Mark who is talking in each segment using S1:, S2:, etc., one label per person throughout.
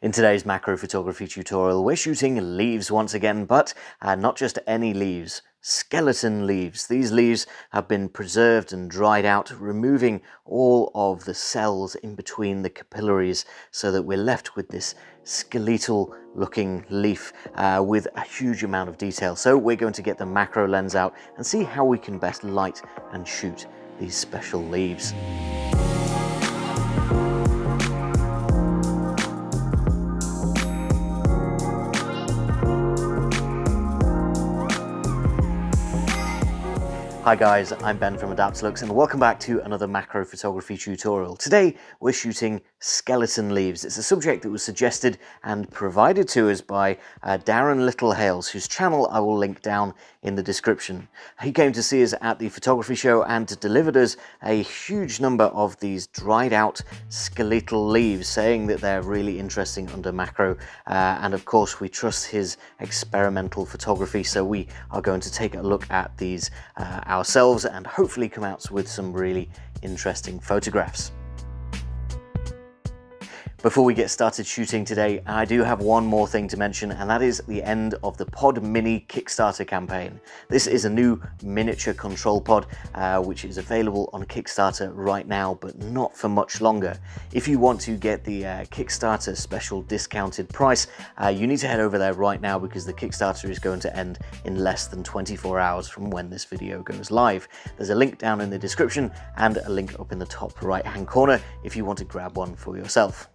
S1: In today's macro photography tutorial, we're shooting leaves once again, but not just any leaves, skeleton leaves. These leaves have been preserved and dried out, removing all of the cells in between the capillaries so that we're left with this skeletal looking leaf with a huge amount of detail. So we're going to get the macro lens out and see how we can best light and shoot these special leaves. Hi guys, I'm Ben from AdaptLooks and welcome back to another macro photography tutorial. Today we're shooting skeleton leaves. It's a subject that was suggested and provided to us by Darren Littlehales, whose channel I will link down in the description. He came to see us at the photography show and delivered us a huge number of these dried out skeletal leaves, saying that they're really interesting under macro, and of course we trust his experimental photography, so we are going to take a look at these ourselves and hopefully come out with some really interesting photographs. Before we get started shooting today, I do have one more thing to mention, and that is the end of the Pod Mini Kickstarter campaign. This is a new miniature control pod, which is available on Kickstarter right now, but not for much longer. If you want to get the Kickstarter special discounted price, you need to head over there right now because the Kickstarter is going to end in less than 24 hours from when this video goes live. There's a link down in the description and a link up in the top right-hand corner if you want to grab one for yourself.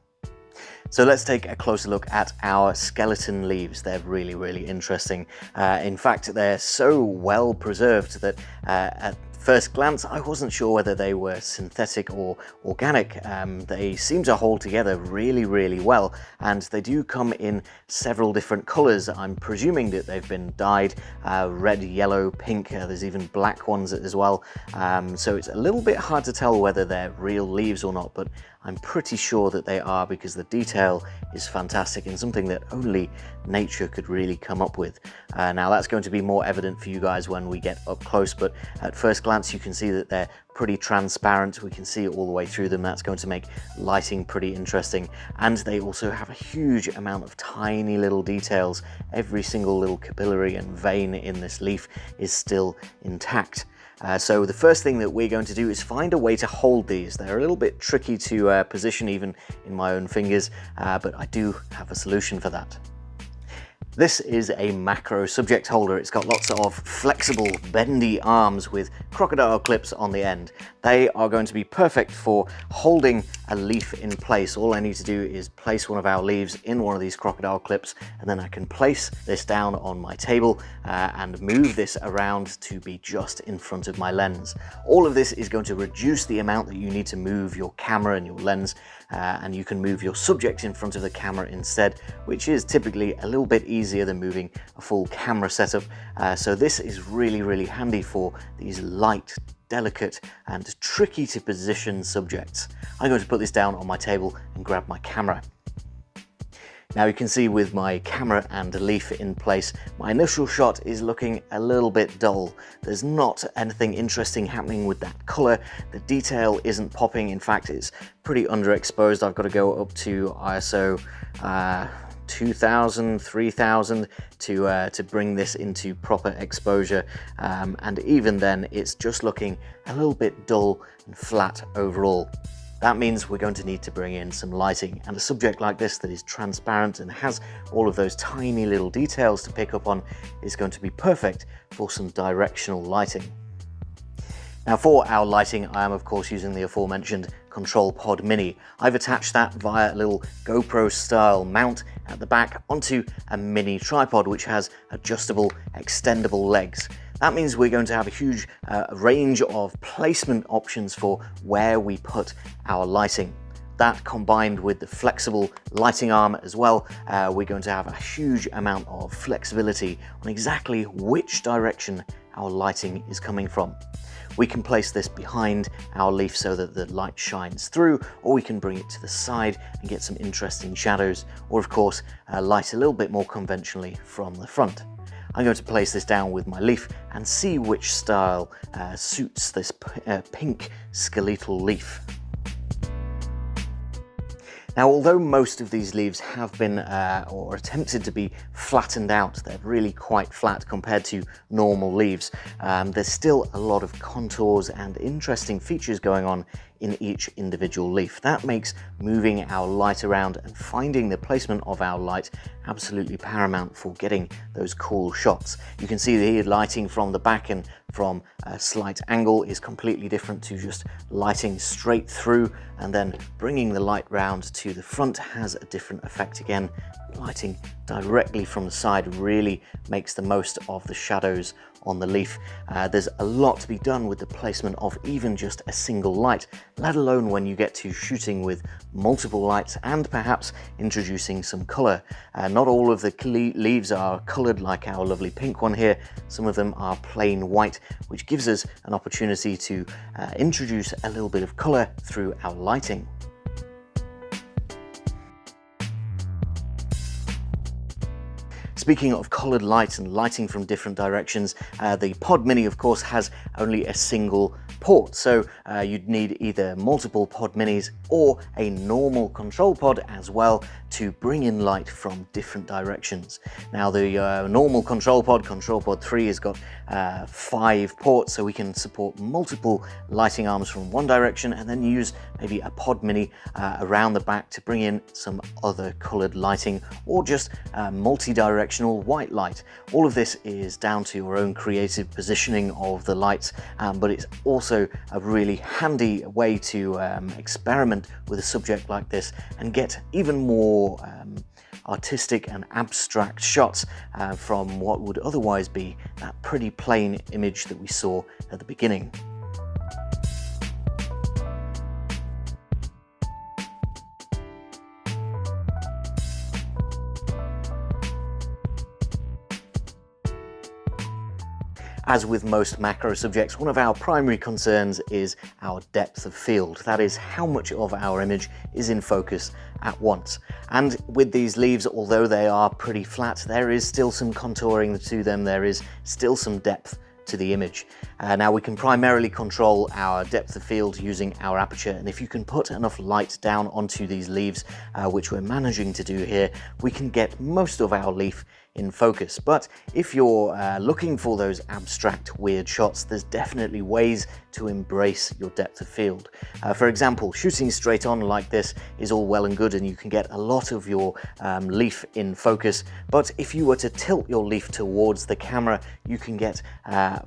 S1: So let's take a closer look at our skeleton leaves. They're really, really interesting. In fact, they're so well preserved that at first glance, I wasn't sure whether they were synthetic or organic. They seem to hold together really, really well, and they do come in several different colors. I'm presuming that they've been dyed red, yellow, pink. There's even black ones as well. So it's a little bit hard to tell whether they're real leaves or not, but I'm pretty sure that they are because the detail is fantastic and something that only nature could really come up with. Now that's going to be more evident for you guys when we get up close, but at first glance you can see that they're pretty transparent. We can see it all the way through them. That's going to make lighting pretty interesting, and they also have a huge amount of tiny little details. Every single little capillary and vein in this leaf is still intact. So the first thing that we're going to do is find a way to hold these. They're a little bit tricky to position even in my own fingers, but I do have a solution for that. This is a macro subject holder. It's got lots of flexible, bendy arms with crocodile clips on the end. They are going to be perfect for holding a leaf in place. All I need to do is place one of our leaves in one of these crocodile clips, and then I can place this down on my table and move this around to be just in front of my lens. All of this is going to reduce the amount that you need to move your camera and your lens, and you can move your subject in front of the camera instead, which is typically a little bit easier than moving a full camera setup. So this is really, really handy for these light, delicate and tricky to position subjects. I'm going to put this down on my table and grab my camera. Now you can see with my camera and leaf in place, my initial shot is looking a little bit dull. There's not anything interesting happening with that color. The detail isn't popping. In fact, it's pretty underexposed. I've got to go up to ISO 2000, 3000 to bring this into proper exposure, and even then it's just looking a little bit dull and flat overall. That means we're going to need to bring in some lighting, and a subject like this that is transparent and has all of those tiny little details to pick up on is going to be perfect for some directional lighting. Now for our lighting, I am of course using the aforementioned Control Pod Mini. I've attached that via a little GoPro style mount at the back onto a mini tripod which has adjustable, extendable legs. That means we're going to have a huge range of placement options for where we put our lighting. That combined with the flexible lighting arm as well, we're going to have a huge amount of flexibility on exactly which direction our lighting is coming from. We can place this behind our leaf so that the light shines through, or we can bring it to the side and get some interesting shadows, or of course light a little bit more conventionally from the front. I'm going to place this down with my leaf and see which style suits this pink skeletal leaf. Now, although most of these leaves have been or attempted to be flattened out, they're really quite flat compared to normal leaves, there's still a lot of contours and interesting features going on in each individual leaf. That makes moving our light around and finding the placement of our light absolutely paramount for getting those cool shots. You can see the lighting from the back and from a slight angle is completely different to just lighting straight through, and then bringing the light round to the front has a different effect again. Lighting directly from the side really makes the most of the shadows on the leaf. There's a lot to be done with the placement of even just a single light, let alone when you get to shooting with multiple lights and perhaps introducing some color. Not all of the leaves are colored like our lovely pink one here. Some of them are plain white, which gives us an opportunity to introduce a little bit of color through our lighting. Speaking of coloured light and lighting from different directions, the Pod Mini of course has only a single port, so you'd need either multiple Pod Minis or a normal control pod as well to bring in light from different directions. Now the normal control pod 3, has got 5 ports, so we can support multiple lighting arms from one direction and then use maybe a Pod Mini around the back to bring in some other coloured lighting, or just multi-directional white light. All of this is down to your own creative positioning of the lights, but it's also a really handy way to experiment with a subject like this and get even more artistic and abstract shots from what would otherwise be that pretty plain image that we saw at the beginning. As with most macro subjects, one of our primary concerns is our depth of field. That is, how much of our image is in focus at once. And with these leaves, although they are pretty flat, there is still some contouring to them, there is still some depth to the image. Now we can primarily control our depth of field using our aperture, and if you can put enough light down onto these leaves, which we're managing to do here, we can get most of our leaf in focus. But if you're looking for those abstract weird shots, there's definitely ways to embrace your depth of field. For example, shooting straight on like this is all well and good and you can get a lot of your leaf in focus, but if you were to tilt your leaf towards the camera, you can get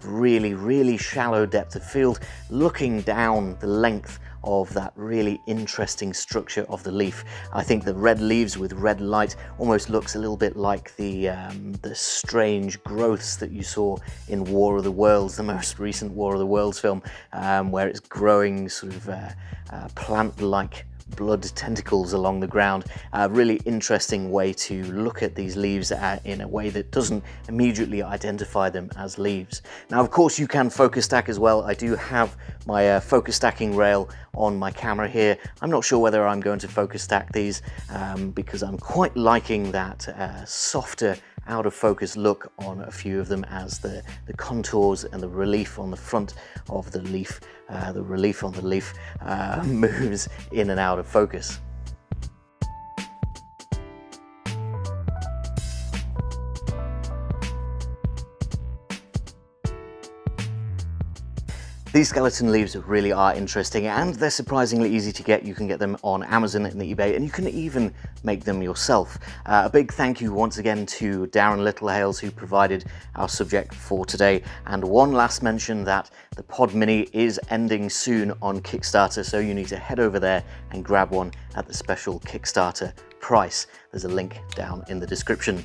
S1: really shallow depth of field looking down the length of that really interesting structure of the leaf. I think the red leaves with red light almost looks a little bit like the strange growths that you saw in War of the Worlds, the most recent War of the Worlds film, where it's growing sort of plant-like blood tentacles along the ground. A really interesting way to look at these leaves in a way that doesn't immediately identify them as leaves. Now, of course, you can focus stack as well. I do have my focus stacking rail on my camera here. I'm not sure whether I'm going to focus stack these because I'm quite liking that softer out of focus look on a few of them, as the contours and the relief on the front of the leaf, moves in and out of focus. These skeleton leaves really are interesting and they're surprisingly easy to get. You can get them on Amazon and eBay, and you can even make them yourself. A big thank you once again to Darren Littlehales, who provided our subject for today. And one last mention that the Pod Mini is ending soon on Kickstarter, so you need to head over there and grab one at the special Kickstarter price. There's a link down in the description.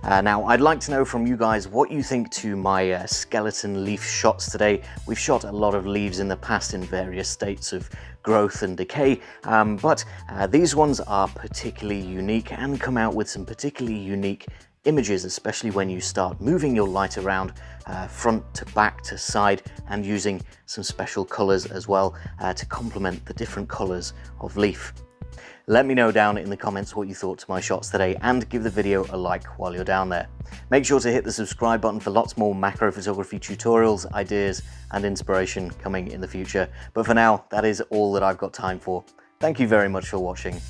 S1: Now, I'd like to know from you guys what you think to my skeleton leaf shots today. We've shot a lot of leaves in the past in various states of growth and decay, but these ones are particularly unique and come out with some particularly unique images, especially when you start moving your light around front to back to side and using some special colors as well to complement the different colors of leaf. Let me know down in the comments what you thought to my shots today, and give the video a like while you're down there. Make sure to hit the subscribe button for lots more macro photography tutorials, ideas and inspiration coming in the future. But for now, that is all that I've got time for. Thank you very much for watching.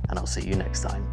S1: and I'll see you next time.